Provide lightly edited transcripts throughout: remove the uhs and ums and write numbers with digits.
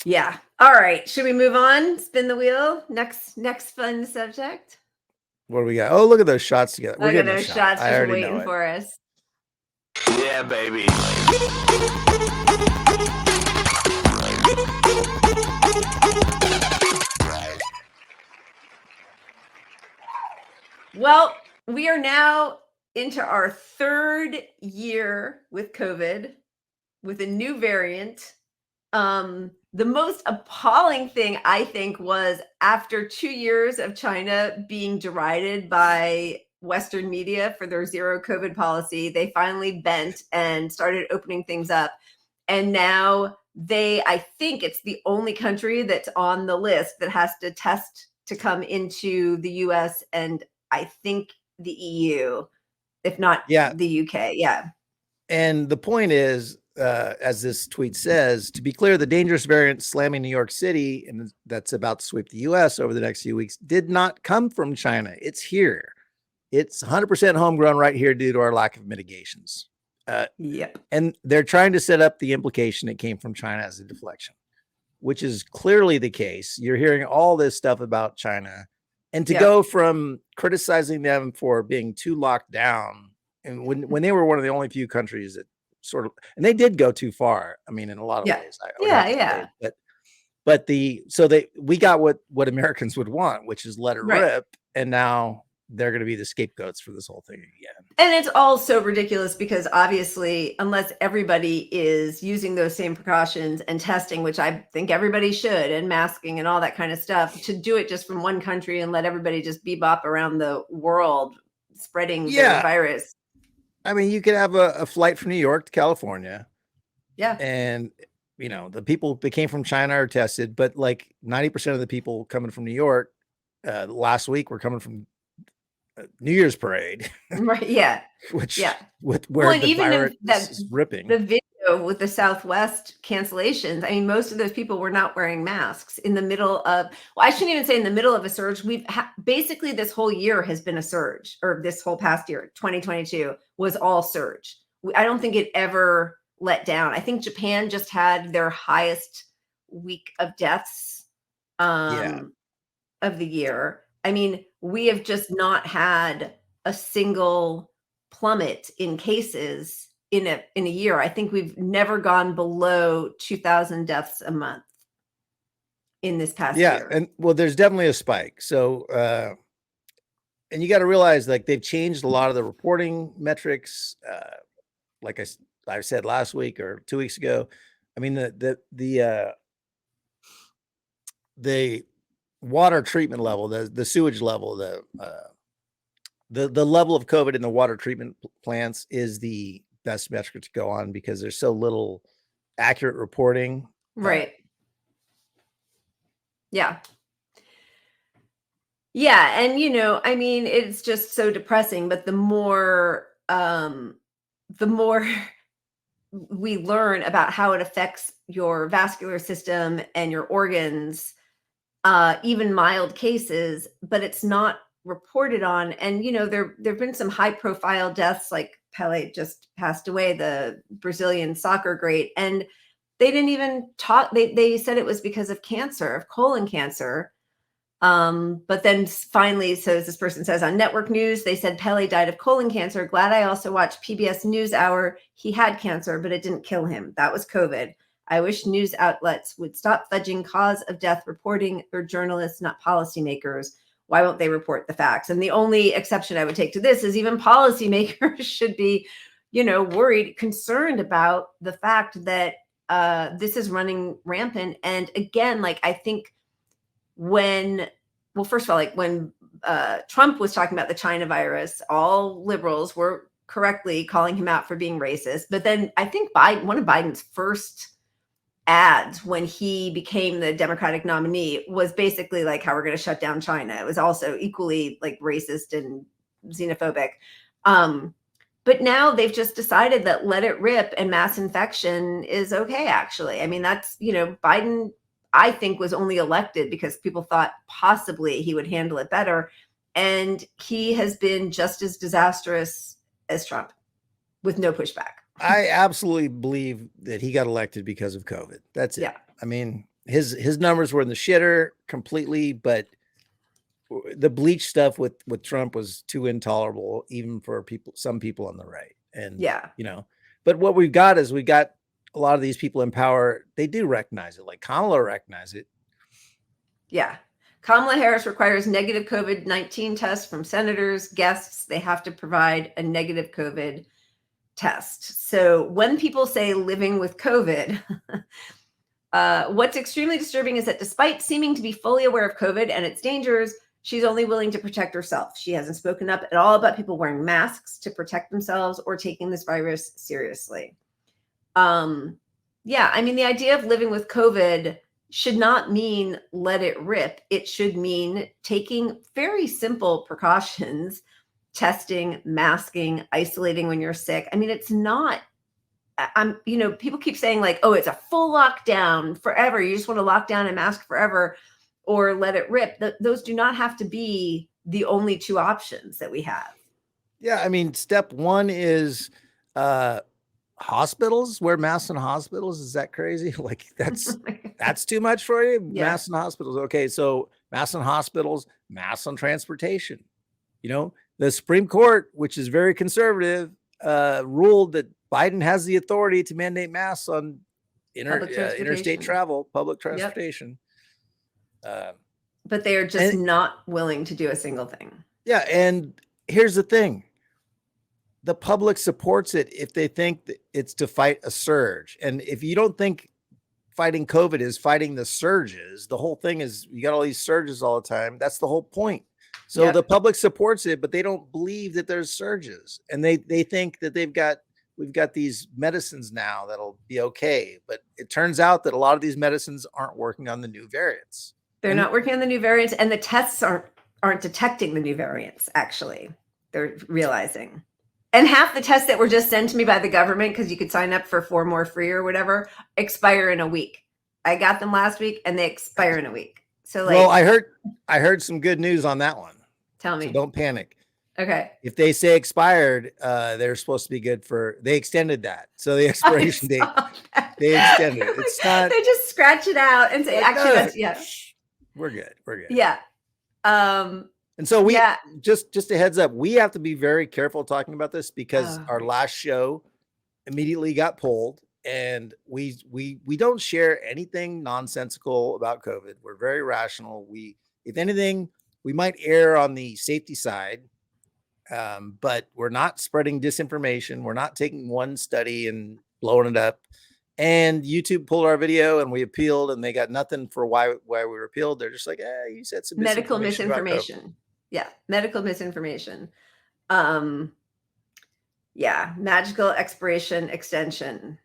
Yeah. All right. Should we move on? Spin the wheel. Next fun subject. What do we got? Oh, look at those shots together. We're Look at getting a those shot. shots I just already know waiting it. for us. Yeah, baby. Well, we are now into our third year with COVID, with a new variant. The most appalling thing I think was after 2 years of China being derided by Western media for their zero COVID policy, they finally bent and started opening things up. And now I think it's the only country that's on the list that has to test to come into the US and I think the EU, if not the UK. Yeah. And the point is, as this tweet says, to be clear, the dangerous variant slamming New York City, and that's about to sweep the US over the next few weeks, did not come from China. It's here. It's 100% homegrown right here due to our lack of mitigations. Yep. And they're trying to set up the implication it came from China as a deflection, which is clearly the case. You're hearing all this stuff about China, and to go from criticizing them for being too locked down, and when they were one of the only few countries that sort of, and they did go too far. I mean, in a lot of ways, I would have to say. But we got what Americans would want, which is let it rip, and now they're going to be the scapegoats for this whole thing again. And it's all so ridiculous because obviously, unless everybody is using those same precautions and testing, which I think everybody should, and masking and all that kind of stuff, to do it just from one country and let everybody just bebop around the world spreading the virus. I mean, you could have a flight from New York to California. Yeah. And, the people that came from China are tested, but like 90% of the people coming from New York last week were coming from New Year's parade. Right. Yeah. Where the virus is ripping. The video with the Southwest cancellations. I mean, most of those people were not wearing masks in the middle of, well, I shouldn't even say in the middle of a surge. We've basically this whole year has been a surge, or this whole past year, 2022 was all surge. I don't think it ever let down. I think Japan just had their highest week of deaths of the year. I mean, we have just not had a single plummet in cases in a year. I think we've never gone below 2,000 deaths a month in this past year. Yeah, and well, there's definitely a spike. So, and you got to realize, like, they've changed a lot of the reporting metrics. Like I said last week or 2 weeks ago. I mean, the water treatment level, the sewage level, the level of COVID in the water treatment plants is the best metric to go on because there's so little accurate reporting. Right. Yeah. Yeah. And, I mean, it's just so depressing, but the more we learn about how it affects your vascular system and your organs, even mild cases, but it's not reported on. And, there've been some high profile deaths, like Pele just passed away, the Brazilian soccer great. And they didn't even talk. They said it was because of cancer, of colon cancer. But then finally, so as this person says on network news, they said Pele died of colon cancer. Glad I also watched PBS NewsHour. He had cancer, but it didn't kill him. That was COVID. I wish news outlets would stop fudging cause of death reporting. They're journalists, not policymakers. Why won't they report the facts? And the only exception I would take to this is even policymakers should be, worried, concerned about the fact that this is running rampant. And again, like, I think first of all, like when Trump was talking about the China virus, all liberals were correctly calling him out for being racist. But then I think one of Biden's first ads when he became the Democratic nominee was basically like how we're going to shut down China. It was also equally like racist and xenophobic. But now they've just decided that let it rip and mass infection is okay, actually. I mean, that's, Biden, I think, was only elected because people thought possibly he would handle it better. And he has been just as disastrous as Trump with no pushback. I absolutely believe that he got elected because of COVID. That's it. Yeah. I mean, his numbers were in the shitter completely, but the bleach stuff with Trump was too intolerable, even for some people on the right. And Yeah. but what we've got is we got a lot of these people in power. They do recognize it. Like Kamala recognized it. Yeah. Kamala Harris requires negative COVID-19 tests from senators, guests. They have to provide a negative COVID test. So when people say living with COVID, what's extremely disturbing is that despite seeming to be fully aware of COVID and its dangers, she's only willing to protect herself. She hasn't spoken up at all about people wearing masks to protect themselves or taking this virus seriously. Yeah, I mean, the idea of living with COVID should not mean let it rip. It should mean taking very simple precautions, testing, masking, isolating when you're sick. I mean, it's not, people keep saying like, oh, it's a full lockdown forever. You just want to lock down and mask forever or let it rip. Those do not have to be the only two options that we have. Yeah. I mean, step one is, hospitals, wear masks in hospitals. Is that crazy? Like that's too much for you? Yeah. Masks in hospitals. Okay. So masks in hospitals, masks on transportation. The Supreme Court, which is very conservative, ruled that Biden has the authority to mandate masks on interstate travel, public transportation. Yep. But they are just not willing to do a single thing. Yeah. And here's the thing. The public supports it if they think that it's to fight a surge. And if you don't think fighting COVID is fighting the surges, the whole thing is you got all these surges all the time. That's the whole point. So the public supports it, but they don't believe that there's surges. And they think that we've got these medicines now that'll be okay. But it turns out that a lot of these medicines aren't working on the new variants. They're not working on the new variants, and the tests aren't detecting the new variants, actually. They're realizing. And half the tests that were just sent to me by the government, because you could sign up for 4 more free or whatever, expire in a week. I got them last week and they expire in a week. So well, I heard some good news on that one. Tell me. So don't panic. Okay. If they say expired, they're supposed to be good they extended that. So the expiration date, they extended it. It's not. They just scratch it out and say, actually, we're good. We're good. Yeah. And so just a heads up, we have to be very careful talking about this because our last show immediately got pulled, and we don't share anything nonsensical about COVID. We're very rational. If anything, we might err on the safety side, but we're not spreading disinformation. We're not taking one study and blowing it up. And YouTube pulled our video and we appealed, and they got nothing for why we were appealed. They're just like, you said some medical misinformation. Yeah, medical misinformation. Yeah, magical expiration extension.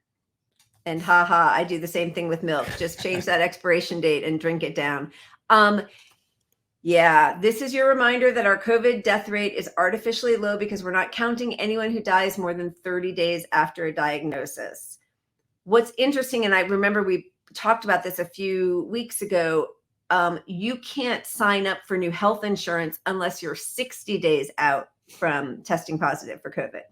And haha, I do the same thing with milk. Just change that expiration date and drink it down. Yeah, this is your reminder that our COVID death rate is artificially low because we're not counting anyone who dies more than 30 days after a diagnosis. What's interesting, and I remember we talked about this a few weeks ago, you can't sign up for new health insurance unless you're 60 days out from testing positive for COVID.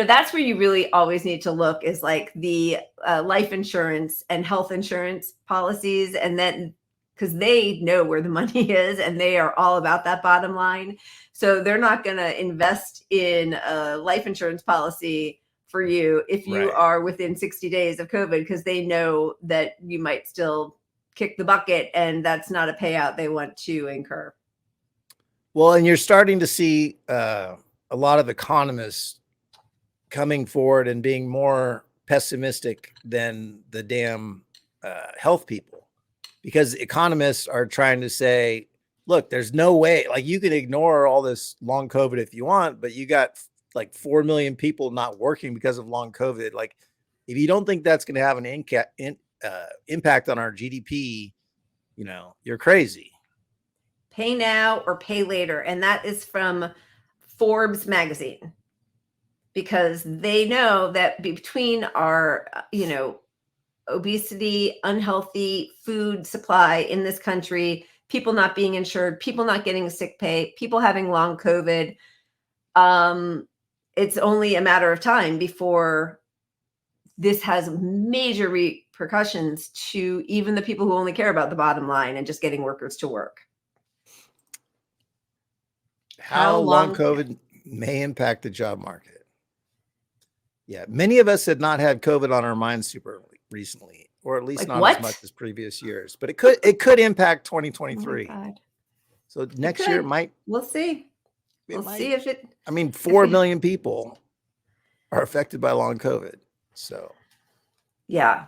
That's where you really always need to look, is like the life insurance and health insurance policies. And then, because they know where the money is and they are all about that bottom line. So they're not going to invest in a life insurance policy for you if you are within 60 days of COVID, because they know that you might still kick the bucket, and that's not a payout they want to incur. Well, and you're starting to see a lot of economists coming forward and being more pessimistic than the damn health people, because economists are trying to say, look, there's no way, like, you can ignore all this long COVID if you want, but you got like 4 million people not working because of long COVID. Like, if you don't think that's going to have an impact on our GDP, you're crazy. Pay now or pay later. And that is from Forbes magazine, because they know that between our, obesity, unhealthy food supply in this country, people not being insured, people not getting sick pay, people having long COVID, it's only a matter of time before this has major repercussions to even the people who only care about the bottom line and just getting workers to work. How long COVID may impact the job market. Yeah, many of us had not had COVID on our minds super recently, or at least Like not what? as much as previous years. But it could impact 2023. Oh my God. So next year it might. We'll see. We'll see if it. I mean, 4 million people are affected by long COVID. So yeah.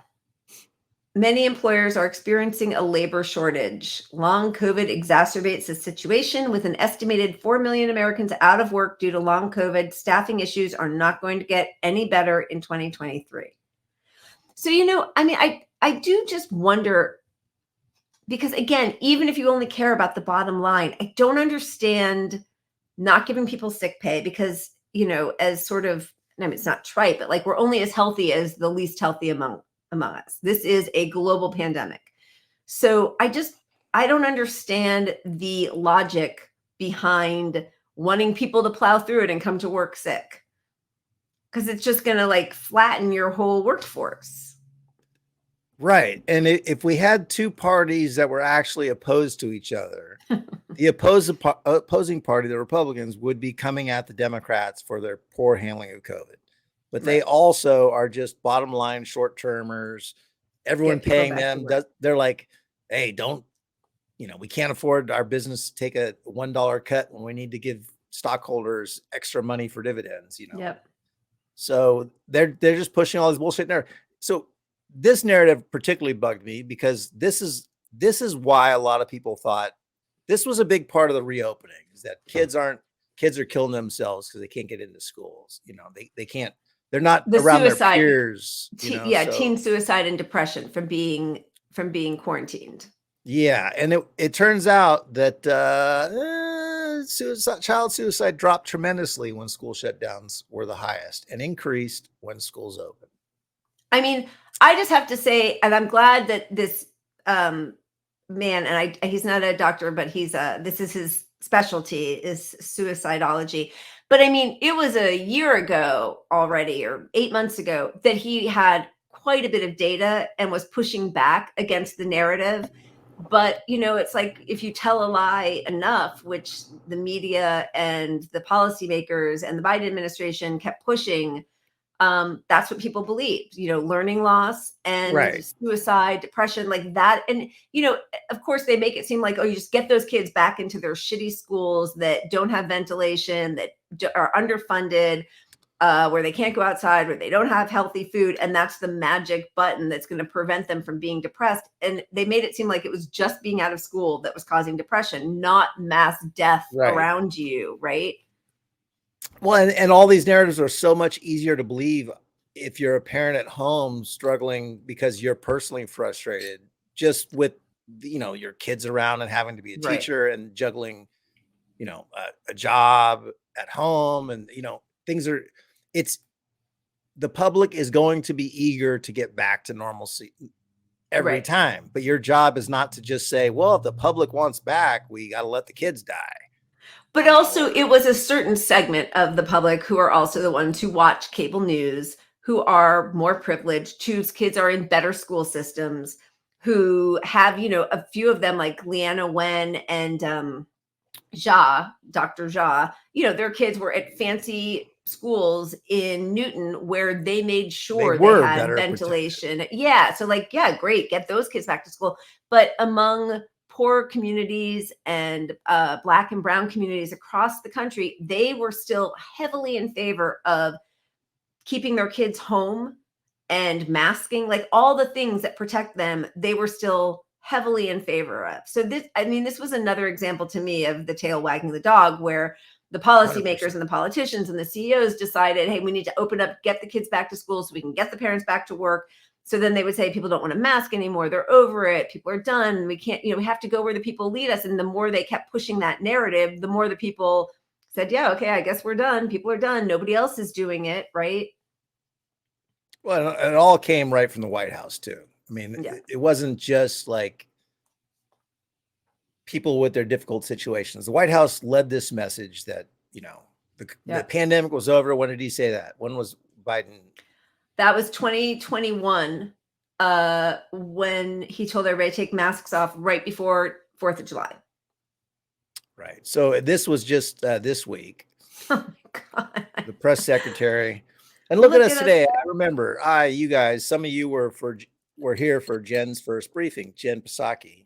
Many employers are experiencing a labor shortage. Long COVID exacerbates the situation with an estimated 4 million Americans out of work due to long COVID. Staffing issues are not going to get any better in 2023. So, I mean, I do just wonder, because again, even if you only care about the bottom line, I don't understand not giving people sick pay because, as sort of, I mean, it's not trite, but like we're only as healthy as the least healthy among us. This is a global pandemic. So I don't understand the logic behind wanting people to plow through it and come to work sick, because it's just going to like flatten your whole workforce. Right. And if we had two parties that were actually opposed to each other, the opposing party, the Republicans, would be coming at the Democrats for their poor handling of COVID. But they also are just bottom line short-termers. Everyone paying them, they're like, hey, we can't afford our business to take a $1 cut when we need to give stockholders extra money for dividends, Yep. So they're just pushing all this bullshit there. So this narrative particularly bugged me because this is why a lot of people thought this was a big part of the reopening, is that kids are killing themselves because they can't get into schools. They can't, they're not around their peers. Teen suicide and depression from being quarantined. Yeah. And it turns out that child suicide dropped tremendously when school shutdowns were the highest and increased when schools opened. I mean, I just have to say, and I'm glad that this man, and he's not a doctor, but this is his specialty, is suicidology. But I mean, it was a year ago already, or 8 months ago, that he had quite a bit of data and was pushing back against the narrative. But, it's like if you tell a lie enough, which the media and the policymakers and the Biden administration kept pushing, that's what people believed, learning loss and suicide, depression, like that. And, of course they make it seem like, oh, you just get those kids back into their shitty schools that don't have ventilation, that are underfunded, where they can't go outside, where they don't have healthy food. And that's the magic button that's going to prevent them from being depressed. And they made it seem like it was just being out of school that was causing depression, not mass death around you. Right. Well, and all these narratives are so much easier to believe if you're a parent at home struggling because you're personally frustrated just with, your kids around and having to be a teacher and juggling, a job at home. And, the public is going to be eager to get back to normalcy every time. But your job is not to just say, well, if the public wants back, we got to let the kids die. But also it was a certain segment of the public who are also the ones who watch cable news, who are more privileged, whose kids are in better school systems, who have, a few of them like Leanna Wen and Dr. Jha, their kids were at fancy schools in Newton where they made sure they had ventilation. Protected. Yeah. So great. Get those kids back to school. But among poor communities and Black and brown communities across the country, they were still heavily in favor of keeping their kids home and masking, like all the things that protect them. They were still heavily in favor of. So this was another example to me of the tail wagging the dog, where the policymakers 100%. And the politicians and the CEOs decided, hey, we need to open up, get the kids back to school so we can get the parents back to work. So then they would say, people don't want to mask anymore. They're over it. People are done. We can't, we have to go where the people lead us. And the more they kept pushing that narrative, the more the people said, yeah, okay, I guess we're done. People are done. Nobody else is doing it. Right. Well, it all came right from the White House too. I mean, it wasn't just like people with their difficult situations. The White House led this message that, the pandemic was over. When did he say that? When was Biden? That was 2021. when he told everybody to take masks off right before 4th of July. Right. So this was just this week. Oh my God. The press secretary. And look at us today. I remember, you guys, some of you were here for Jen's first briefing, Jen Psaki.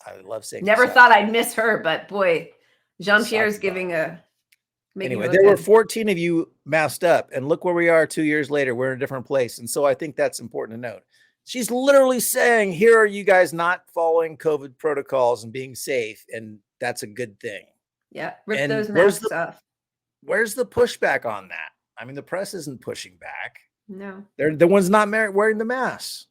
I love saying Never Psaki. thought I'd miss her, but boy, Jean-Pierre's giving a... Anyway, there were 14 of you masked up, and look where we are 2 years later. We're in a different place. And so I think that's important to note. She's literally saying, here are you guys not following COVID protocols and being safe, and that's a good thing. Yeah, rip those masks off. Where's the pushback on that? I mean, the press isn't pushing back. No. They're the ones not wearing the masks.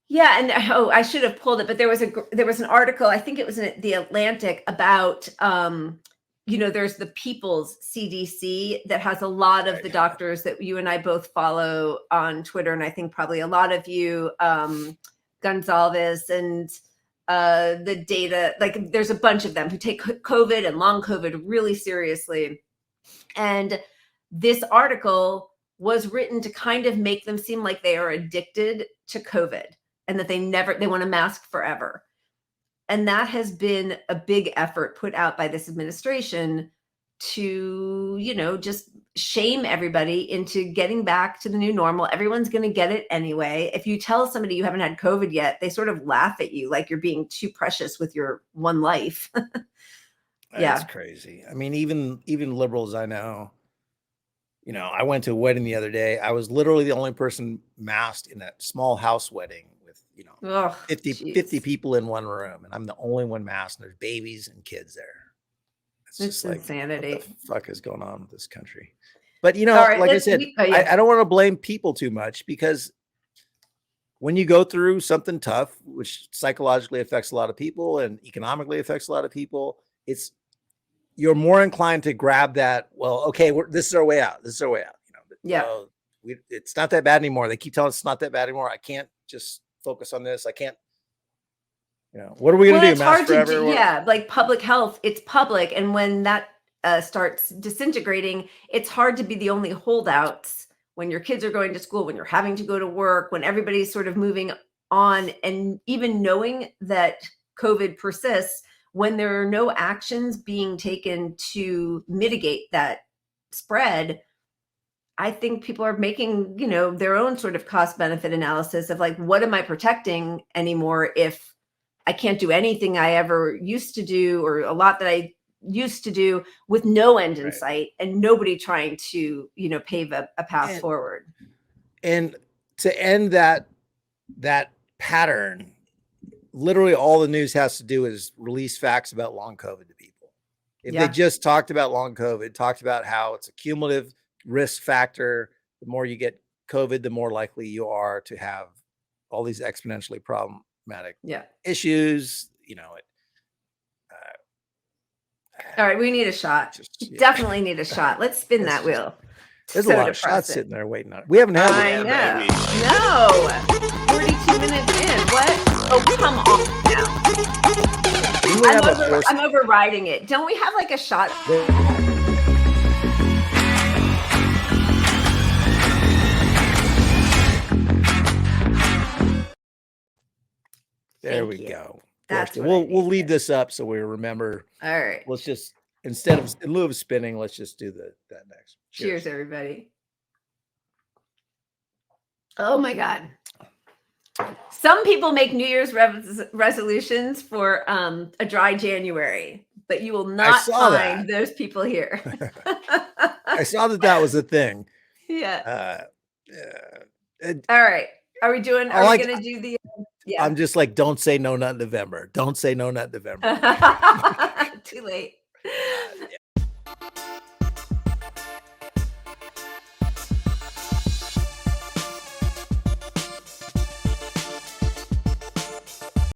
Yeah, and I should have pulled it, but there was an article, I think it was in the Atlantic, about there's the People's CDC that has a lot of the doctors that you and I both follow on Twitter, and I think probably a lot of you, Gonzalez and the data, like there's a bunch of them who take COVID and long COVID really seriously. And this article was written to kind of make them seem like they are addicted to COVID and that they want to mask forever. And that has been a big effort put out by this administration to, just shame everybody into getting back to the new normal. Everyone's going to get it anyway. If you tell somebody you haven't had COVID yet, they sort of laugh at you like you're being too precious with your one life. That's crazy. I mean, even liberals I know, I went to a wedding the other day. I was literally the only person masked in a small house wedding with, 50 people in one room. And I'm the only one masked. And there's babies and kids there. It's just like insanity. What the fuck is going on with this country? But, like I said, I don't want to blame people too much, because when you go through something tough, which psychologically affects a lot of people and economically affects a lot of people, you're more inclined to grab that. Well, okay, this is our way out. This is our way out. It's not that bad anymore. They keep telling us it's not that bad anymore. I can't just focus on this. I can't. What are we going to do? It's hard to do. Yeah, like public health. It's public, and when that starts disintegrating, it's hard to be the only holdouts when your kids are going to school, when you're having to go to work, when everybody's sort of moving on, and even knowing that COVID persists. When there are no actions being taken to mitigate that spread, I think people are making, their own sort of cost benefit analysis of like, what am I protecting anymore if I can't do anything I ever used to do, or a lot that I used to do, with no end in sight and nobody trying to, pave a path forward. And to end that pattern, literally all the news has to do is release facts about long COVID to people. If they just talked about long COVID, talked about how it's a cumulative risk factor, the more you get COVID, the more likely you are to have all these exponentially problematic issues. All right, we need a shot. Definitely need a shot. Let's spin that wheel. There's a lot of shots sitting there waiting on it. We haven't had one. I know. No. 42 minutes in. What? Oh, come on now. I'm overriding it. Don't we have like a shot? There we go. We'll leave this up so we remember. All right. Let's just, in lieu of spinning, let's just do that next. Cheers, everybody. Oh my God. Some people make New Year's resolutions for a dry January, but you will not find those people here. I saw that was a thing. Yeah. All right. Are we going to do the... Yeah. I'm just like, don't say no nut November. Don't say no nut November. Too late.